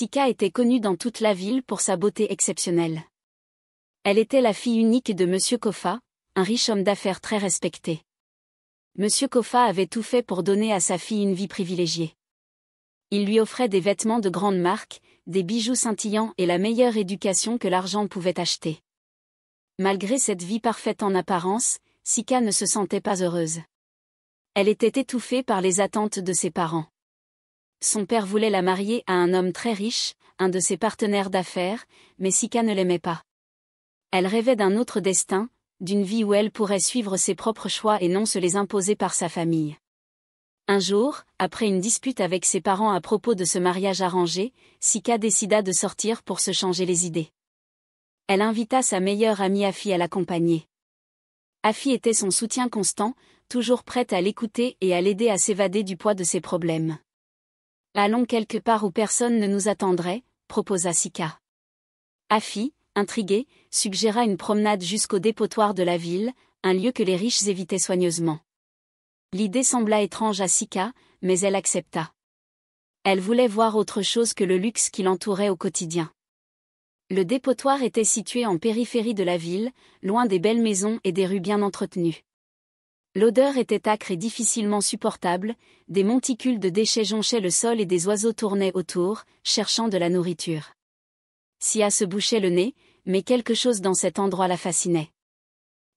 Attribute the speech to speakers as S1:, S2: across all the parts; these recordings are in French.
S1: Sika était connue dans toute la ville pour sa beauté exceptionnelle. Elle était la fille unique de Monsieur Kofa, un riche homme d'affaires très respecté. Monsieur Kofa avait tout fait pour donner à sa fille une vie privilégiée. Il lui offrait des vêtements de grande marque, des bijoux scintillants et la meilleure éducation que l'argent pouvait acheter. Malgré cette vie parfaite en apparence, Sika ne se sentait pas heureuse. Elle était étouffée par les attentes de ses parents. Son père voulait la marier à un homme très riche, un de ses partenaires d'affaires, mais Sika ne l'aimait pas. Elle rêvait d'un autre destin, d'une vie où elle pourrait suivre ses propres choix et non se les imposer par sa famille. Un jour, après une dispute avec ses parents à propos de ce mariage arrangé, Sika décida de sortir pour se changer les idées. Elle invita sa meilleure amie Afi à l'accompagner. Afi était son soutien constant, toujours prête à l'écouter et à l'aider à s'évader du poids de ses problèmes. « Allons quelque part où personne ne nous attendrait », proposa Sika. Afi, intriguée, suggéra une promenade jusqu'au dépotoir de la ville, un lieu que les riches évitaient soigneusement. L'idée sembla étrange à Sika, mais elle accepta. Elle voulait voir autre chose que le luxe qui l'entourait au quotidien. Le dépotoir était situé en périphérie de la ville, loin des belles maisons et des rues bien entretenues. L'odeur était âcre et difficilement supportable, des monticules de déchets jonchaient le sol et des oiseaux tournaient autour, cherchant de la nourriture. Sia se bouchait le nez, mais quelque chose dans cet endroit la fascinait.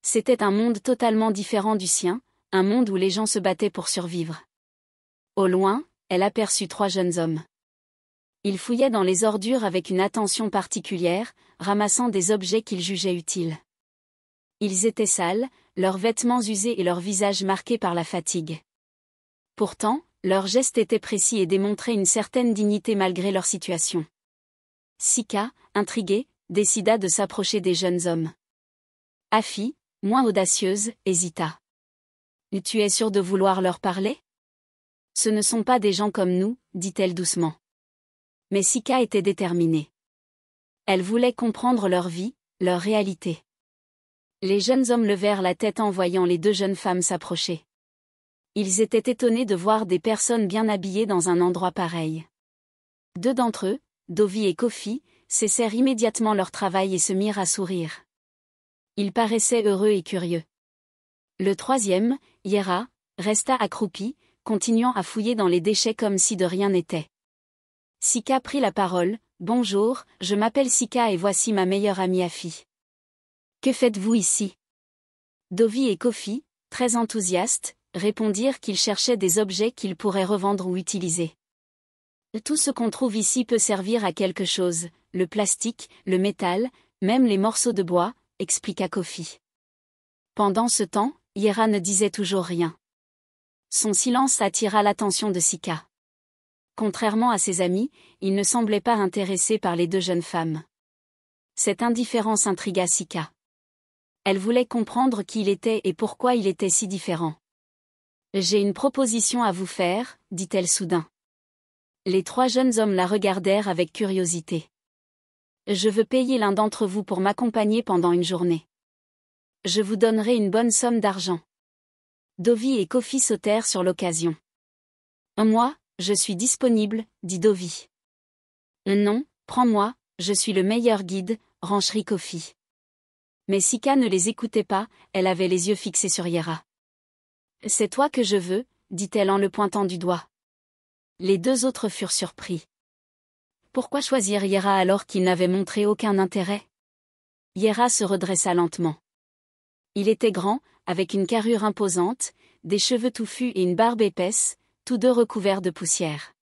S1: C'était un monde totalement différent du sien, un monde où les gens se battaient pour survivre. Au loin, elle aperçut 3 jeunes hommes. Ils fouillaient dans les ordures avec une attention particulière, ramassant des objets qu'ils jugeaient utiles. Ils étaient sales, leurs vêtements usés et leurs visages marqués par la fatigue. Pourtant, leurs gestes étaient précis et démontraient une certaine dignité malgré leur situation. Sika, intriguée, décida de s'approcher des jeunes hommes. Afi, moins audacieuse, hésita. « Tu es sûre de vouloir leur parler ? Ce ne sont pas des gens comme nous, dit-elle doucement. Mais Sika était déterminée. Elle voulait comprendre leur vie, leur réalité. Les jeunes hommes levèrent la tête en voyant les 2 jeunes femmes s'approcher. Ils étaient étonnés de voir des personnes bien habillées dans un endroit pareil. 2 d'entre eux, Dovi et Kofi, cessèrent immédiatement leur travail et se mirent à sourire. Ils paraissaient heureux et curieux. Le 3e, Yera, resta accroupi, continuant à fouiller dans les déchets comme si de rien n'était. Sika prit la parole. « Bonjour, je m'appelle Sika et voici ma meilleure amie Afi. Que faites-vous ici ?» Dovi et Kofi, très enthousiastes, répondirent qu'ils cherchaient des objets qu'ils pourraient revendre ou utiliser. « Tout ce qu'on trouve ici peut servir à quelque chose, le plastique, le métal, même les morceaux de bois, » expliqua Kofi. Pendant ce temps, Yera ne disait toujours rien. Son silence attira l'attention de Sika. Contrairement à ses amis, il ne semblait pas intéressé par les 2 jeunes femmes. Cette indifférence intrigua Sika. Elle voulait comprendre qui il était et pourquoi il était si différent. « J'ai une proposition à vous faire, » dit-elle soudain. Les 3 jeunes hommes la regardèrent avec curiosité. « Je veux payer l'un d'entre vous pour m'accompagner pendant une journée. Je vous donnerai une bonne somme d'argent. » Dovi et Kofi sautèrent sur l'occasion. « Moi, je suis disponible, » dit Dovi. « Non, prends-moi, je suis le meilleur guide, » rencherit Kofi. Mais Sika ne les écoutait pas, elle avait les yeux fixés sur Yera. « C'est toi que je veux, » dit-elle en le pointant du doigt. Les 2 autres furent surpris. Pourquoi choisir Yera alors qu'il n'avait montré aucun intérêt ? Yera se redressa lentement. Il était grand, avec une carrure imposante, des cheveux touffus et une barbe épaisse, tous 2 recouverts de poussière.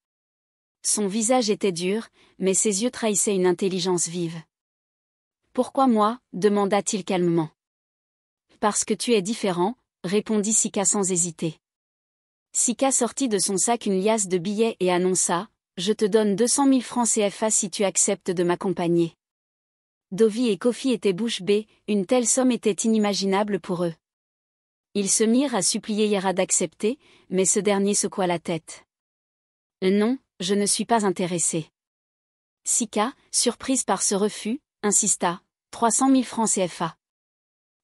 S1: Son visage était dur, mais ses yeux trahissaient une intelligence vive. « Pourquoi moi ?» demanda-t-il calmement. « Parce que tu es différent », répondit Sika sans hésiter. Sika sortit de son sac une liasse de billets et annonça « Je te donne 200 000 francs CFA si tu acceptes de m'accompagner. » Dovi et Kofi étaient bouche bée, une telle somme était inimaginable pour eux. Ils se mirent à supplier Yera d'accepter, mais ce dernier secoua la tête. « Non, je ne suis pas intéressé. » Sika, surprise par ce refus, insista « 300 000 francs CFA. »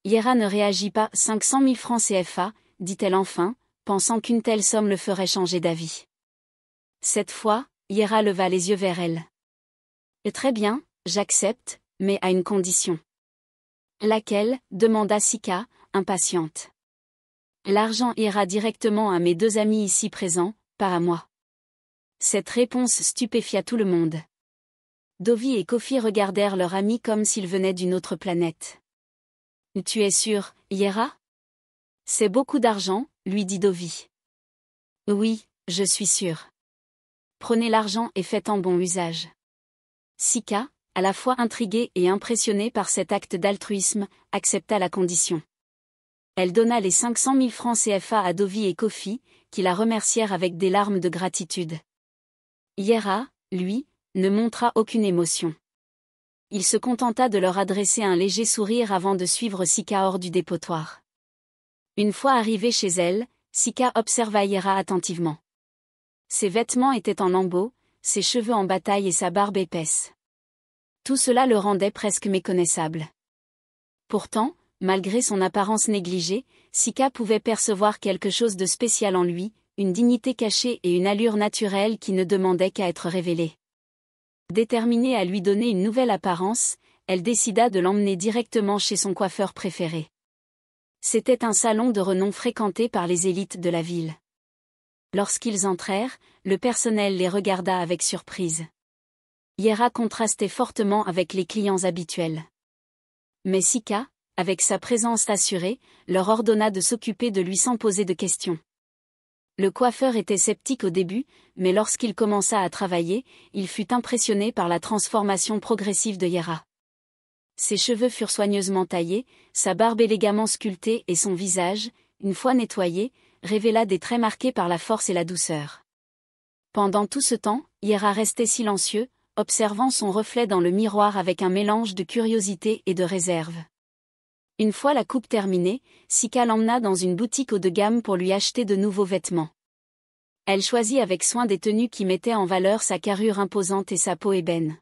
S1: Yera ne réagit pas « 500 000 francs CFA, » dit-elle enfin, pensant qu'une telle somme le ferait changer d'avis. Cette fois, Yera leva les yeux vers elle. Très bien, j'accepte, mais à une condition. Laquelle? Demanda Sika, impatiente. L'argent ira directement à mes 2 amis ici présents, pas à moi. Cette réponse stupéfia tout le monde. Dovi et Kofi regardèrent leur ami comme s'il venait d'une autre planète. Tu es sûr, Yera? C'est beaucoup d'argent, lui dit Dovi. Oui, je suis sûr. Prenez l'argent et faites en bon usage. Sika, à la fois intriguée et impressionnée par cet acte d'altruisme, accepta la condition. Elle donna les 500 000 francs CFA à Dovi et Kofi, qui la remercièrent avec des larmes de gratitude. Yera, lui, ne montra aucune émotion. Il se contenta de leur adresser un léger sourire avant de suivre Sika hors du dépotoir. Une fois arrivée chez elle, Sika observa Yera attentivement. Ses vêtements étaient en lambeaux, ses cheveux en bataille et sa barbe épaisse. Tout cela le rendait presque méconnaissable. Pourtant, malgré son apparence négligée, Sika pouvait percevoir quelque chose de spécial en lui, une dignité cachée et une allure naturelle qui ne demandaient qu'à être révélée. Déterminée à lui donner une nouvelle apparence, elle décida de l'emmener directement chez son coiffeur préféré. C'était un salon de renom fréquenté par les élites de la ville. Lorsqu'ils entrèrent, le personnel les regarda avec surprise. Yera contrastait fortement avec les clients habituels. Mais Sika, avec sa présence assurée, leur ordonna de s'occuper de lui sans poser de questions. Le coiffeur était sceptique au début, mais lorsqu'il commença à travailler, il fut impressionné par la transformation progressive de Yera. Ses cheveux furent soigneusement taillés, sa barbe élégamment sculptée et son visage, une fois nettoyé, révéla des traits marqués par la force et la douceur. Pendant tout ce temps, Yera restait silencieux, observant son reflet dans le miroir avec un mélange de curiosité et de réserve. Une fois la coupe terminée, Sika l'emmena dans une boutique haut de gamme pour lui acheter de nouveaux vêtements. Elle choisit avec soin des tenues qui mettaient en valeur sa carrure imposante et sa peau ébène.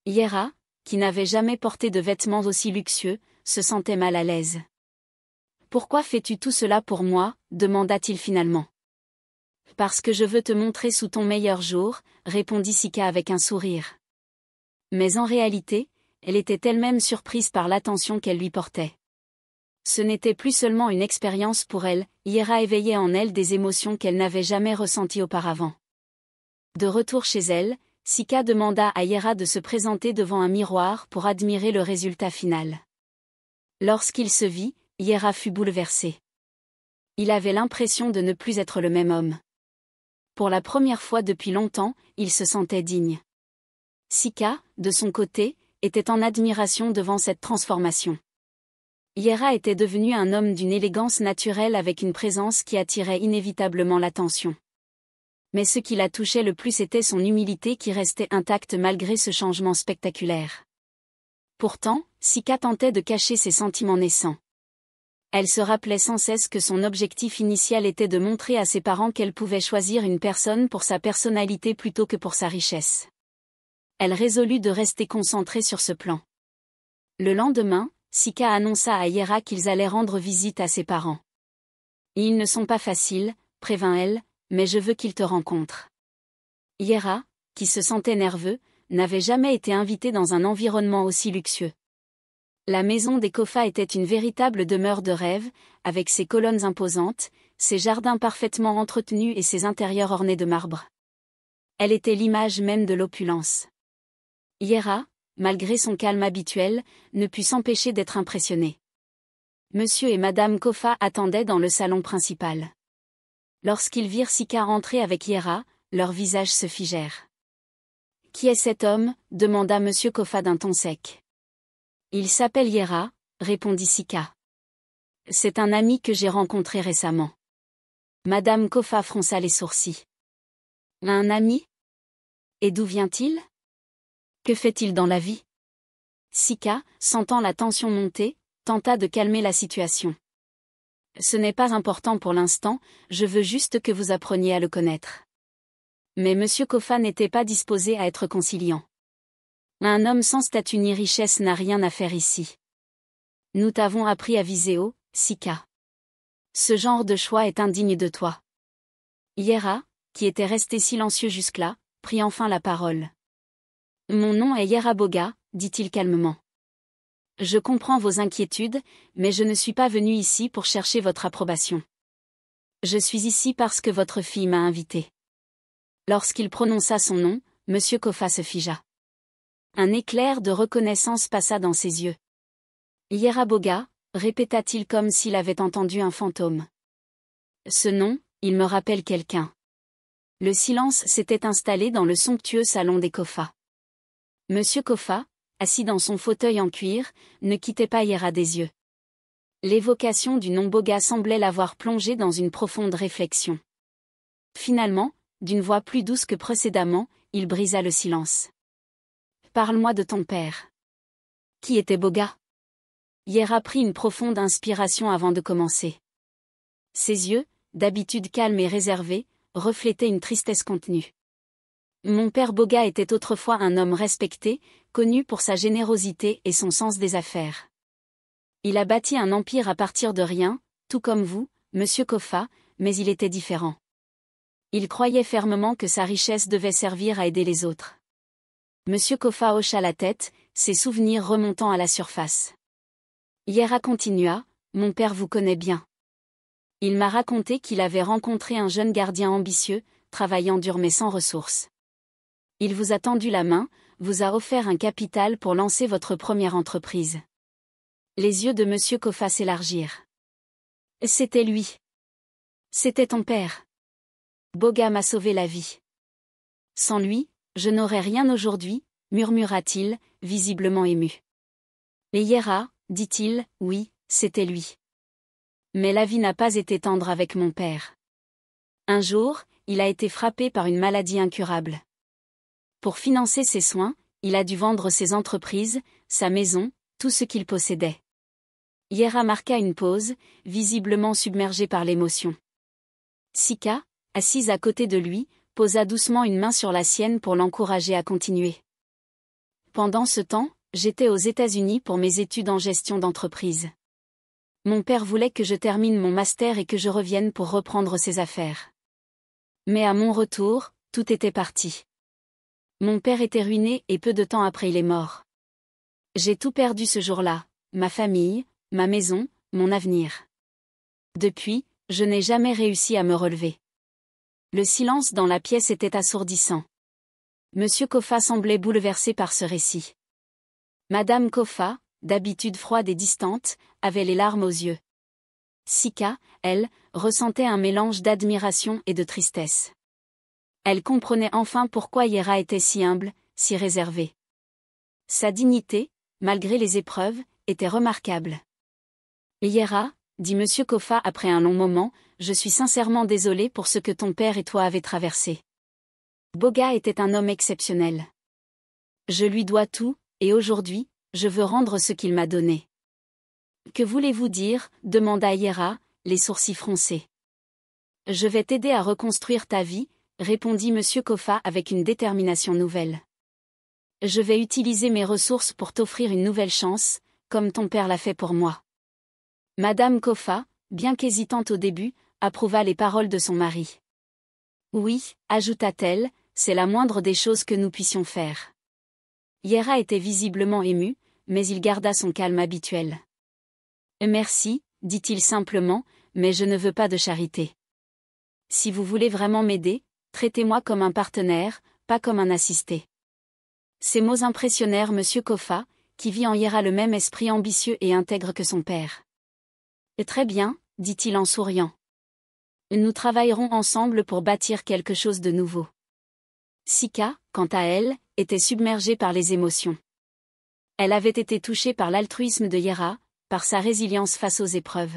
S1: Yera, qui n'avait jamais porté de vêtements aussi luxueux, se sentait mal à l'aise. « Pourquoi fais-tu tout cela pour moi ?» demanda-t-il finalement. « Parce que je veux te montrer sous ton meilleur jour », répondit Sika avec un sourire. Mais en réalité, elle était elle-même surprise par l'attention qu'elle lui portait. Ce n'était plus seulement une expérience pour elle, Yera éveillait en elle des émotions qu'elle n'avait jamais ressenties auparavant. De retour chez elle, Sika demanda à Yera de se présenter devant un miroir pour admirer le résultat final. Lorsqu'il se vit, Yera fut bouleversé. Il avait l'impression de ne plus être le même homme. Pour la première fois depuis longtemps, il se sentait digne. Sika, de son côté, était en admiration devant cette transformation. Yera était devenu un homme d'une élégance naturelle avec une présence qui attirait inévitablement l'attention. Mais ce qui la touchait le plus était son humilité qui restait intacte malgré ce changement spectaculaire. Pourtant, Sika tentait de cacher ses sentiments naissants. Elle se rappelait sans cesse que son objectif initial était de montrer à ses parents qu'elle pouvait choisir une personne pour sa personnalité plutôt que pour sa richesse. Elle résolut de rester concentrée sur ce plan. Le lendemain, Sika annonça à Yera qu'ils allaient rendre visite à ses parents. « Ils ne sont pas faciles, prévint-elle, mais je veux qu'ils te rencontrent. » Yera, qui se sentait nerveux, n'avait jamais été invité dans un environnement aussi luxueux. La maison des Kofa était une véritable demeure de rêve, avec ses colonnes imposantes, ses jardins parfaitement entretenus et ses intérieurs ornés de marbre. Elle était l'image même de l'opulence. Yera, malgré son calme habituel, ne put s'empêcher d'être impressionnée. Monsieur et Madame Kofa attendaient dans le salon principal. Lorsqu'ils virent Sika entrer avec Yera, leurs visages se figèrent. « Qui est cet homme ?» demanda Monsieur Kofa d'un ton sec. « Il s'appelle Yera », répondit Sika. « C'est un ami que j'ai rencontré récemment. » Madame Kofa fronça les sourcils. « Un ami ? Et d'où vient-il ? Que fait-il dans la vie ?» Sika, sentant la tension monter, tenta de calmer la situation. « Ce n'est pas important pour l'instant, je veux juste que vous appreniez à le connaître. » Mais Monsieur Kofa n'était pas disposé à être conciliant. « Un homme sans statut ni richesse n'a rien à faire ici. Nous t'avons appris à Viséo, Sika. Ce genre de choix est indigne de toi. » Yera, qui était resté silencieux jusque-là, prit enfin la parole. « Mon nom est Yera Boga, dit-il calmement. Je comprends vos inquiétudes, mais je ne suis pas venu ici pour chercher votre approbation. Je suis ici parce que votre fille m'a invité. Lorsqu'il prononça son nom, Monsieur Kofa se figea. Un éclair de reconnaissance passa dans ses yeux. Yera Boga, répéta-t-il comme s'il avait entendu un fantôme. Ce nom, il me rappelle quelqu'un. Le silence s'était installé dans le somptueux salon des Kofa. Monsieur Kofa, assis dans son fauteuil en cuir, ne quittait pas Yera des yeux. L'évocation du nom Boga semblait l'avoir plongé dans une profonde réflexion. Finalement, d'une voix plus douce que précédemment, il brisa le silence. « Parle-moi de ton père. » « Qui était Boga ?» Yera prit une profonde inspiration avant de commencer. Ses yeux, d'habitude calmes et réservés, reflétaient une tristesse contenue. Mon père Boga était autrefois un homme respecté, connu pour sa générosité et son sens des affaires. Il a bâti un empire à partir de rien, tout comme vous, Monsieur Kofa, mais il était différent. Il croyait fermement que sa richesse devait servir à aider les autres. Monsieur Kofa hocha la tête, ses souvenirs remontant à la surface. Yera continua, « Mon père vous connaît bien. Il m'a raconté qu'il avait rencontré un jeune gardien ambitieux, travaillant dur mais sans ressources. Il vous a tendu la main, vous a offert un capital pour lancer votre première entreprise. » Les yeux de Monsieur Kofa s'élargirent. « C'était lui. C'était ton père. Boga m'a sauvé la vie. Sans lui, je n'aurais rien aujourd'hui, » murmura-t-il, visiblement ému. Et Yera, dit-il, « Oui, c'était lui. Mais la vie n'a pas été tendre avec mon père. Un jour, il a été frappé par une maladie incurable. Pour financer ses soins, il a dû vendre ses entreprises, sa maison, tout ce qu'il possédait. » Yera marqua une pause, visiblement submergée par l'émotion. Sika, assise à côté de lui, posa doucement une main sur la sienne pour l'encourager à continuer. Pendant ce temps, j'étais aux États-Unis pour mes études en gestion d'entreprise. Mon père voulait que je termine mon master et que je revienne pour reprendre ses affaires. Mais à mon retour, tout était parti. Mon père était ruiné et peu de temps après il est mort. J'ai tout perdu ce jour-là, ma famille, ma maison, mon avenir. Depuis, je n'ai jamais réussi à me relever. Le silence dans la pièce était assourdissant. Monsieur Kofa semblait bouleversé par ce récit. Madame Kofa, d'habitude froide et distante, avait les larmes aux yeux. Sika, elle, ressentait un mélange d'admiration et de tristesse. Elle comprenait enfin pourquoi Yera était si humble, si réservé. Sa dignité, malgré les épreuves, était remarquable. Yera, dit Monsieur Kofa après un long moment, je suis sincèrement désolé pour ce que ton père et toi avez traversé. Boga était un homme exceptionnel. Je lui dois tout, et aujourd'hui, je veux rendre ce qu'il m'a donné. Que voulez-vous dire, demanda Yera, les sourcils froncés. Je vais t'aider à reconstruire ta vie, répondit Monsieur Kofa avec une détermination nouvelle. Je vais utiliser mes ressources pour t'offrir une nouvelle chance, comme ton père l'a fait pour moi. Madame Kofa, bien qu'hésitante au début, approuva les paroles de son mari. Oui, ajouta-t-elle, c'est la moindre des choses que nous puissions faire. Yera était visiblement ému, mais il garda son calme habituel. Merci, dit-il simplement, mais je ne veux pas de charité. Si vous voulez vraiment m'aider, traitez-moi comme un partenaire, pas comme un assisté. Ces mots impressionnèrent Monsieur Kofa, qui vit en Yera le même esprit ambitieux et intègre que son père. Très bien, dit-il en souriant. Nous travaillerons ensemble pour bâtir quelque chose de nouveau. Sika, quant à elle, était submergée par les émotions. Elle avait été touchée par l'altruisme de Yera, par sa résilience face aux épreuves.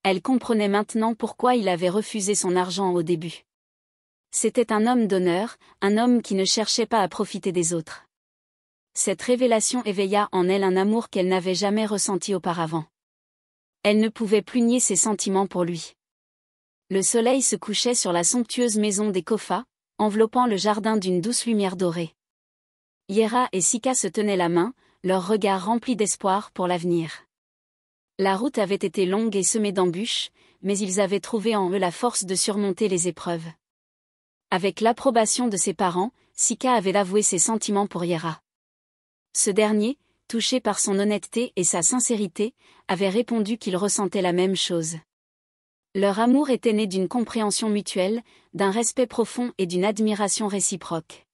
S1: Elle comprenait maintenant pourquoi il avait refusé son argent au début. C'était un homme d'honneur, un homme qui ne cherchait pas à profiter des autres. Cette révélation éveilla en elle un amour qu'elle n'avait jamais ressenti auparavant. Elle ne pouvait plus nier ses sentiments pour lui. Le soleil se couchait sur la somptueuse maison des Kofa, enveloppant le jardin d'une douce lumière dorée. Yera et Sika se tenaient la main, leurs regards remplis d'espoir pour l'avenir. La route avait été longue et semée d'embûches, mais ils avaient trouvé en eux la force de surmonter les épreuves. Avec l'approbation de ses parents, Sika avait avoué ses sentiments pour Yera. Ce dernier, touché par son honnêteté et sa sincérité, avait répondu qu'il ressentait la même chose. Leur amour était né d'une compréhension mutuelle, d'un respect profond et d'une admiration réciproque.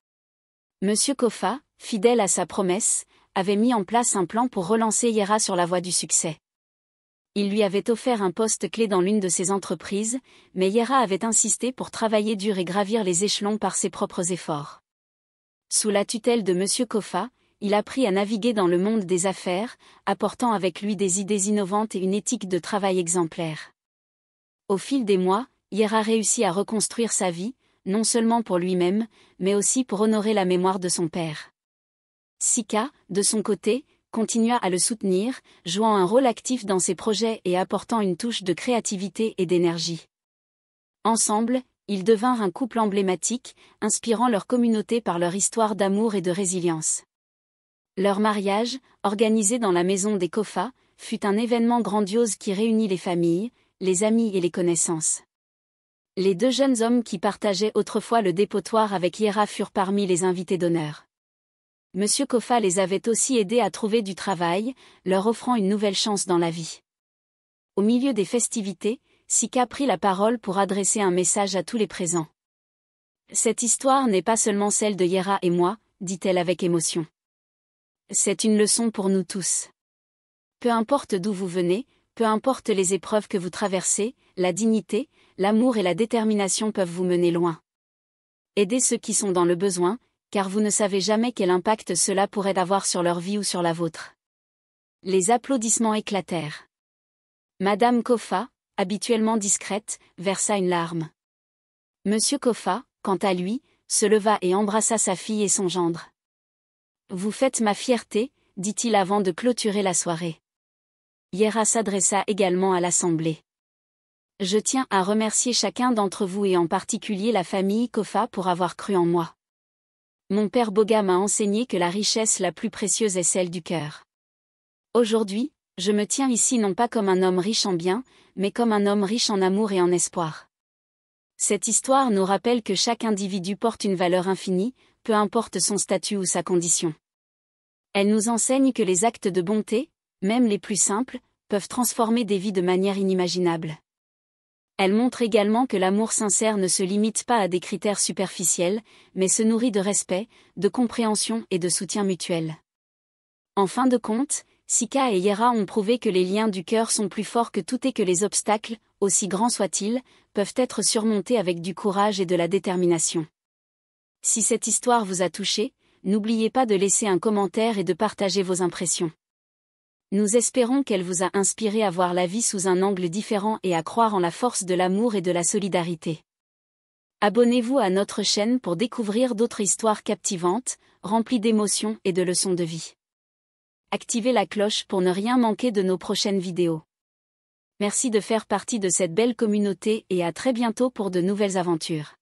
S1: Monsieur Kofa, fidèle à sa promesse, avait mis en place un plan pour relancer Yera sur la voie du succès. Il lui avait offert un poste clé dans l'une de ses entreprises, mais Yera avait insisté pour travailler dur et gravir les échelons par ses propres efforts. Sous la tutelle de Monsieur Kofa, il apprit à naviguer dans le monde des affaires, apportant avec lui des idées innovantes et une éthique de travail exemplaire. Au fil des mois, Yera réussit à reconstruire sa vie, non seulement pour lui-même, mais aussi pour honorer la mémoire de son père. Sika, de son côté, continua à le soutenir, jouant un rôle actif dans ses projets et apportant une touche de créativité et d'énergie. Ensemble, ils devinrent un couple emblématique, inspirant leur communauté par leur histoire d'amour et de résilience. Leur mariage, organisé dans la maison des Kofa, fut un événement grandiose qui réunit les familles, les amis et les connaissances. Les deux jeunes hommes qui partageaient autrefois le dépotoir avec Yera furent parmi les invités d'honneur. Monsieur Kofa les avait aussi aidés à trouver du travail, leur offrant une nouvelle chance dans la vie. Au milieu des festivités, Sika prit la parole pour adresser un message à tous les présents. « Cette histoire n'est pas seulement celle de Yera et moi, dit-elle avec émotion. C'est une leçon pour nous tous. Peu importe d'où vous venez, peu importe les épreuves que vous traversez, la dignité, l'amour et la détermination peuvent vous mener loin. Aidez ceux qui sont dans le besoin, car vous ne savez jamais quel impact cela pourrait avoir sur leur vie ou sur la vôtre. » Les applaudissements éclatèrent. Madame Kofa, habituellement discrète, versa une larme. Monsieur Kofa, quant à lui, se leva et embrassa sa fille et son gendre. « Vous faites ma fierté, dit-il avant de clôturer la soirée. Yera s'adressa également à l'assemblée. « Je tiens à remercier chacun d'entre vous et en particulier la famille Kofa pour avoir cru en moi. Mon père Boga m'a enseigné que la richesse la plus précieuse est celle du cœur. Aujourd'hui, je me tiens ici non pas comme un homme riche en biens, mais comme un homme riche en amour et en espoir. Cette histoire nous rappelle que chaque individu porte une valeur infinie, peu importe son statut ou sa condition. Elle nous enseigne que les actes de bonté, même les plus simples, peuvent transformer des vies de manière inimaginable. Elle montre également que l'amour sincère ne se limite pas à des critères superficiels, mais se nourrit de respect, de compréhension et de soutien mutuel. En fin de compte, Sika et Yera ont prouvé que les liens du cœur sont plus forts que tout et que les obstacles, aussi grands soient-ils, peuvent être surmontés avec du courage et de la détermination. Si cette histoire vous a touché, n'oubliez pas de laisser un commentaire et de partager vos impressions. Nous espérons qu'elle vous a inspiré à voir la vie sous un angle différent et à croire en la force de l'amour et de la solidarité. Abonnez-vous à notre chaîne pour découvrir d'autres histoires captivantes, remplies d'émotions et de leçons de vie. Activez la cloche pour ne rien manquer de nos prochaines vidéos. Merci de faire partie de cette belle communauté et à très bientôt pour de nouvelles aventures.